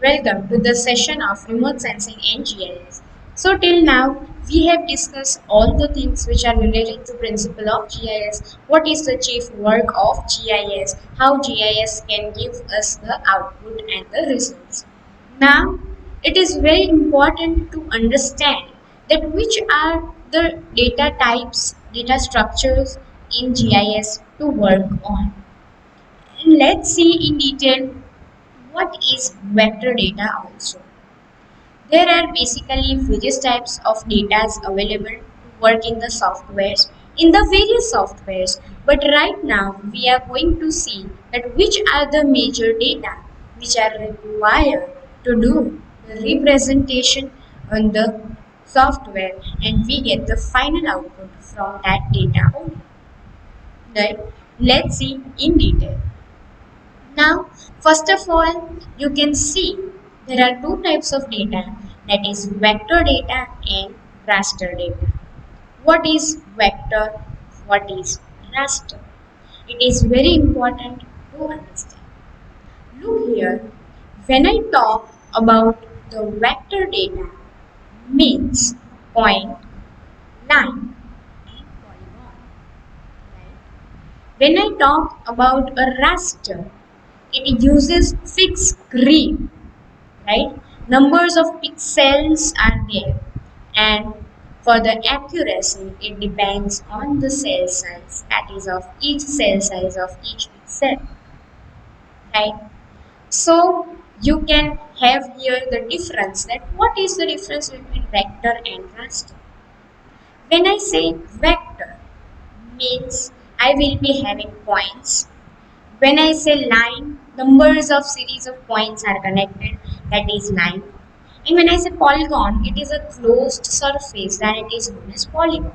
Welcome to the session of remote sensing and GIS. So till now we have discussed all the things which are related to principle of GIS, what is the chief work of GIS, how GIS can give us the output and the results. Now it is very important to understand that which are the data types, data structures in GIS to work on. And let's see in detail what is vector data also. There are basically various types of data available to work in the softwares, but right now we are going to see that which are the major data which are required to do the representation on the software, and we get the final output from that data only. Right? Let's see in detail. Now, first of all, you can see there are two types of data, that is vector data and raster data. What is vector? What is raster? It is very important to understand. Look here, when I talk about the vector data, means point, line, and polygon. Right? When I talk about a raster, it uses fixed grid, right? Numbers of pixels are there, and for the accuracy it depends on the cell size, that is of each cell size of each pixel, right? So you can have here the difference, that what is the difference between vector and raster. When I say vector, means I will be having points. When I say line, numbers of series of points are connected, that is line. And when I say polygon, it is a closed surface, that it is known as polygon.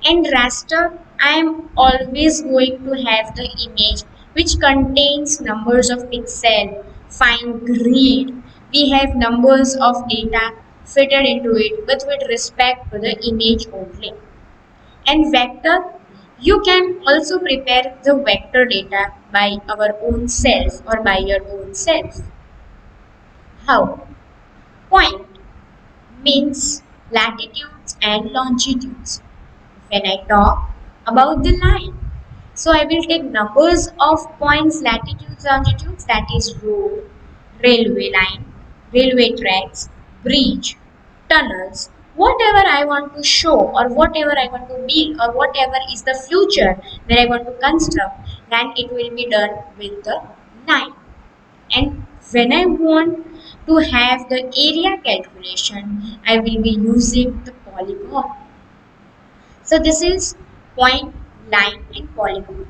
And raster, I am always going to have the image which contains numbers of pixel, fine grid. We have numbers of data fitted into it, but with respect to the image only. And vector, you can also prepare the vector data by our own self or by your own self. How? Point means latitudes and longitudes. When I talk about the line, so I will take numbers of points, latitudes, longitudes, that is road, railway line, railway tracks, bridge, tunnels, whatever I want to show or whatever I want to build or whatever is the future that I want to construct, then it will be done with the line. And when I want to have the area calculation, I will be using the polygon. So this is point, line and polygon.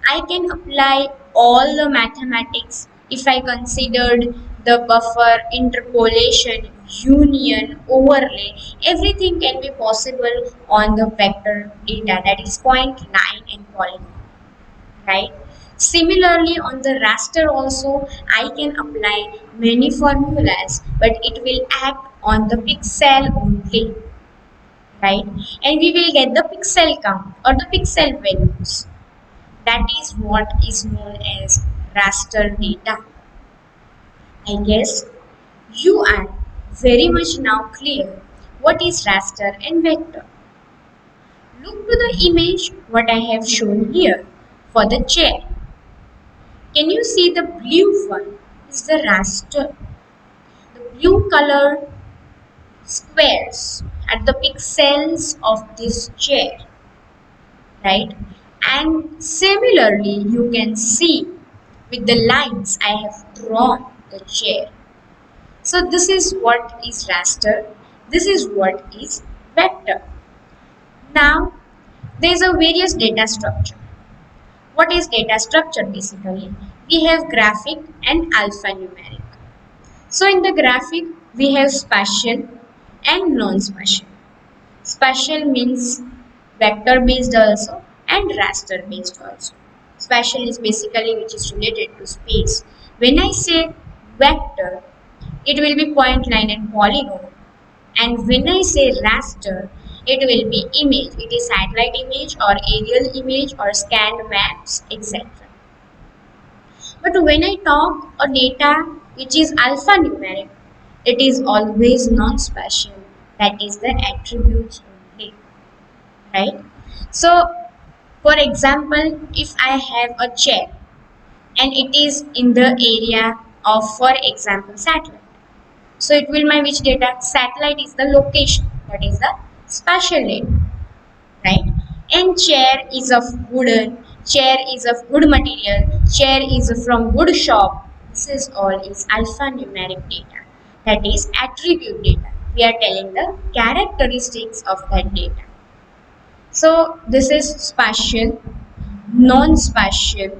I can apply all the mathematics if I considered the buffer, interpolation, union, overlay. Everything can be possible on the vector data, that is point, line and polygon. Right? Similarly, on the raster also, I can apply many formulas, but it will act on the pixel only, right? And we will get the pixel count or the pixel values. That is what is known as raster data. I guess you are very much now clear what is raster and vector. Look to the image what I have shown here for the chair. Can you see the blue one is the raster? The blue color squares at the pixels of this chair, right? And similarly, you can see with the lines I have drawn the chair. So this is what is raster. This is what is vector. Now, there is a various data structure. What is data structure basically? We have graphic and alphanumeric. So in the graphic, we have spatial and non-spatial. Spatial means vector based also and raster based also. Spatial is basically which is related to space. When I say vector, it will be point, line and polygon. And when I say raster, it will be image. It is satellite image or aerial image or scanned maps, etc. But when I talk a data which is alphanumeric, it is always non-spatial. That is the attributes only, right? So, for example, if I have a chair and it is in the area of, for example, satellite. So it will my which data? Satellite is the location, that is the spatial data, right? And chair is of wooden, chair is of good material, chair is from wood shop. This is all is alphanumeric data. That is attribute data. We are telling the characteristics of that data. So this is spatial, non-spatial,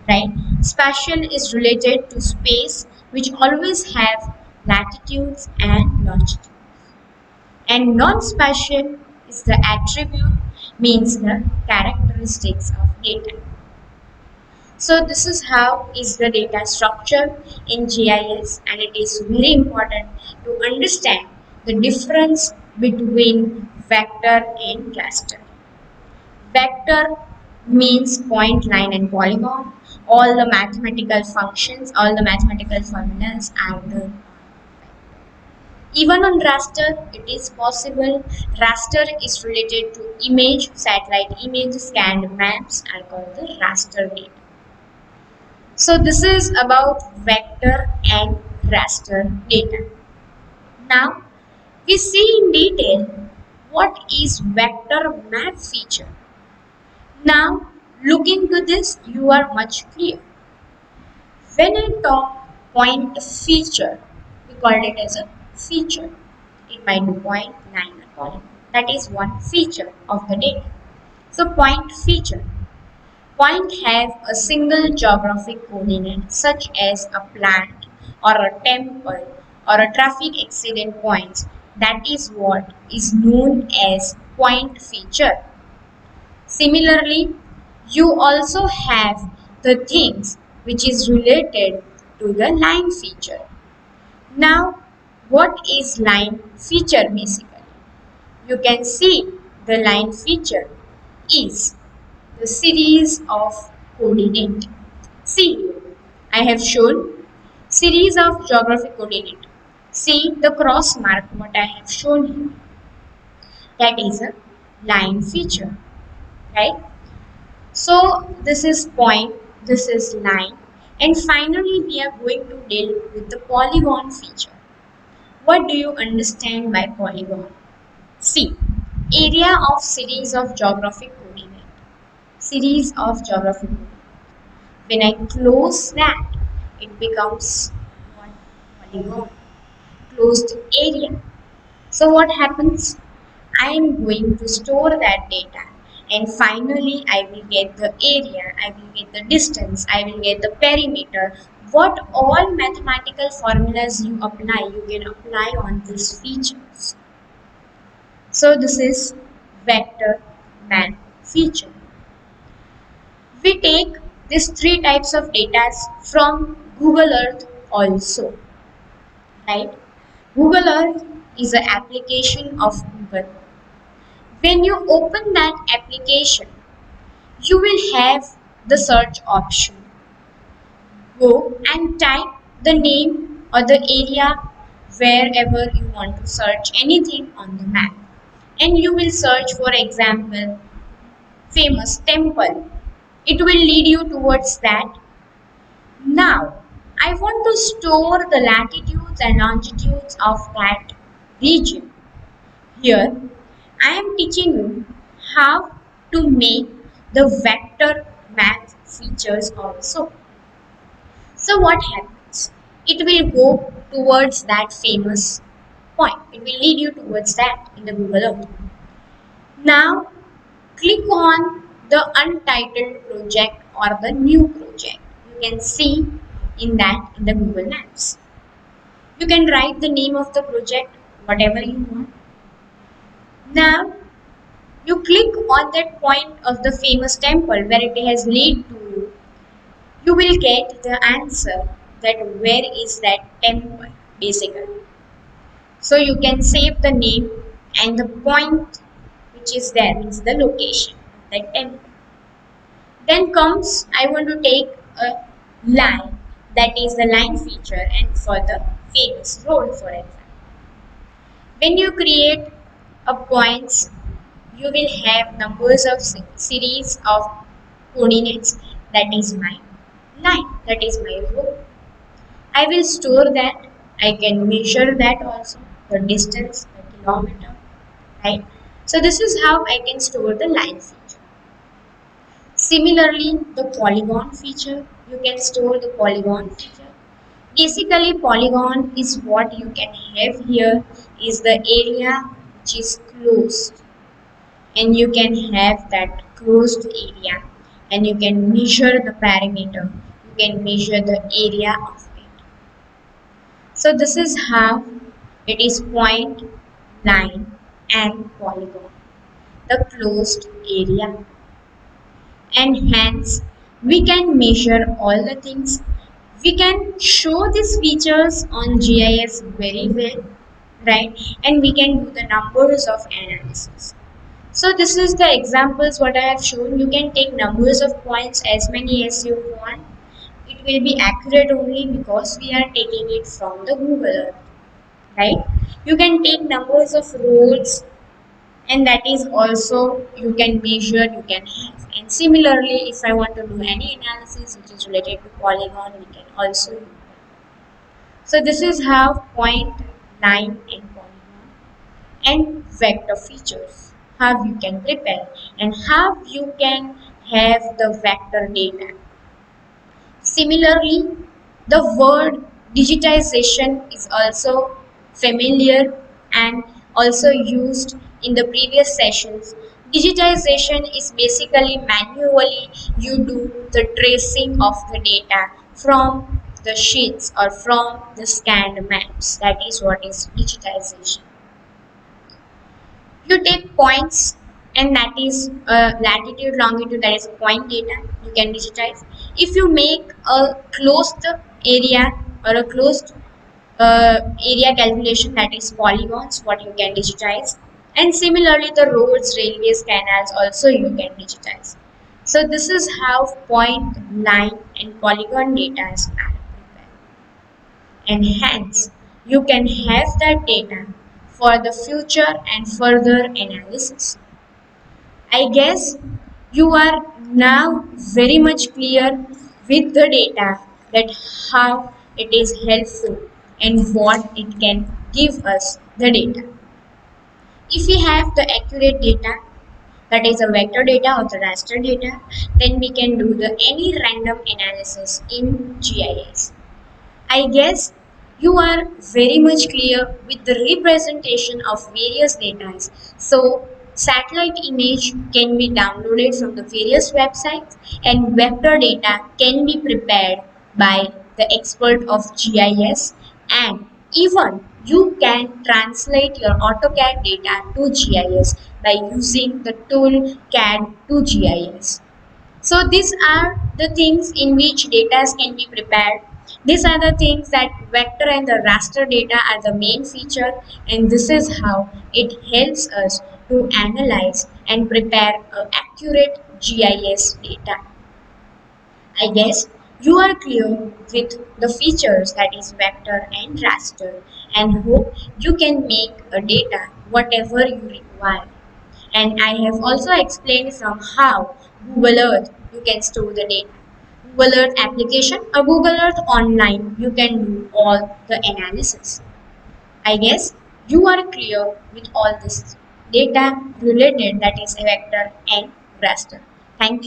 right? Spatial is related to space which always have latitudes and longitudes. And non-spatial is the attribute, means the characteristics of data. So this is how is the data structure in GIS, and it is very important to understand the difference between vector and raster. Vector means point, line and polygon. All the mathematical functions, all the mathematical formulas are the. Even on raster, it is possible. Raster is related to image, satellite image, scanned maps are called the raster data. So this is about vector and raster data. Now we see in detail what is vector map feature. Now looking to this, you are much clear. When I talk point feature, we call it as a feature. It might be point, line, or column. That is one feature of the data. So point feature. Point have a single geographic coordinate such as a plant or a temple or a traffic accident points. That is what is known as point feature. Similarly, you also have the things which is related to the line feature. Now, what is line feature basically? You can see the line feature is the series of coordinate. See here, I have shown series of geographic coordinate. See the cross mark what I have shown here. That is a line feature, right? So this is point, this is line, and finally we are going to deal with the polygon feature. What do you understand by polygon? See, area of series of geographic coordinate. Series of geographic coordinate. When I close that, it becomes one polygon, closed area. So what happens? I am going to store that data, and finally I will get the area, I will get the distance, I will get the perimeter. What all mathematical formulas you apply, you can apply on these features. So this is vector map feature. We take these three types of data from Google Earth also, right? Google Earth is an application of Google. When you open that application, you will have the search option. Go and type the name or the area wherever you want to search anything on the map. And you will search, for example, famous temple. It will lead you towards that. Now, I want to store the latitudes and longitudes of that region. Here, I am teaching you how to make the vector map features also. So what happens? It will go towards that famous point. It will lead you towards that in the Google Earth. Now, click on the untitled project or the new project. You can see in that in the Google Maps. You can write the name of the project, whatever you want. Now, you click on that point of the famous temple where it has led to you. You will get the answer that where is that temple basically. So you can save the name and the point which is there means the location of that temple. Then comes I want to take a line that is the line feature, and for the famous road, for example. When you create a points, you will have numbers of series of coordinates, that is my line, that is my road. I will store that. I can measure that also, the distance, the kilometer, right? So this is how I can store the line feature. Similarly, the polygon feature, you can store the polygon feature. Basically, polygon is what you can have here is the area which is closed, and you can have that closed area, and you can measure the parameter, you can measure the area of it. So this is how it is point, line and polygon, the closed area, and hence we can measure all the things. We can show these features on GIS very well, right? And we can do the numbers of analysis. So this is the examples what I have shown. You can take numbers of points as many as you want. It will be accurate only because we are taking it from the Google Earth, right? You can take numbers of roads, and that is also you can measure, you can have. And similarly, if I want to do any analysis which is related to polygon, we can also do that. So this is how point, line and polygon and vector features, how you can prepare and how you can have the vector data. Similarly, the word digitization is also familiar and also used in the previous sessions. Digitization is basically manually you do the tracing of the data from the sheets or from the scanned maps. That is what is digitization. You take points, and that is latitude, longitude, that is point data, you can digitize. If you make a closed area or a closed area calculation, that is polygons, what you can digitize. And similarly, the roads, railways, canals also you can digitize. So this is how point, line and polygon data is prepared, and hence you can have that data for the future and further analysis. I guess you are now very much clear with the data, that how it is helpful and what it can give us the data. If we have the accurate data, that is a vector data or the raster data, then we can do the any random analysis in GIS. I guess you are very much clear with the representation of various data. So, satellite image can be downloaded from the various websites, and vector data can be prepared by the expert of GIS, and even you can translate your AutoCAD data to GIS by using the tool CAD to GIS. So these are the things in which data can be prepared. These are the things that vector and the raster data are the main feature, and this is how it helps us to analyze and prepare accurate GIS data. I guess you are clear with the features, that is vector and raster, and hope you can make a data whatever you require. And I have also explained from how Google Earth you can store the data. Google Earth application or Google Earth online, you can do all the analysis. I guess you are clear with all this data related, that is a vector and raster. Thank you.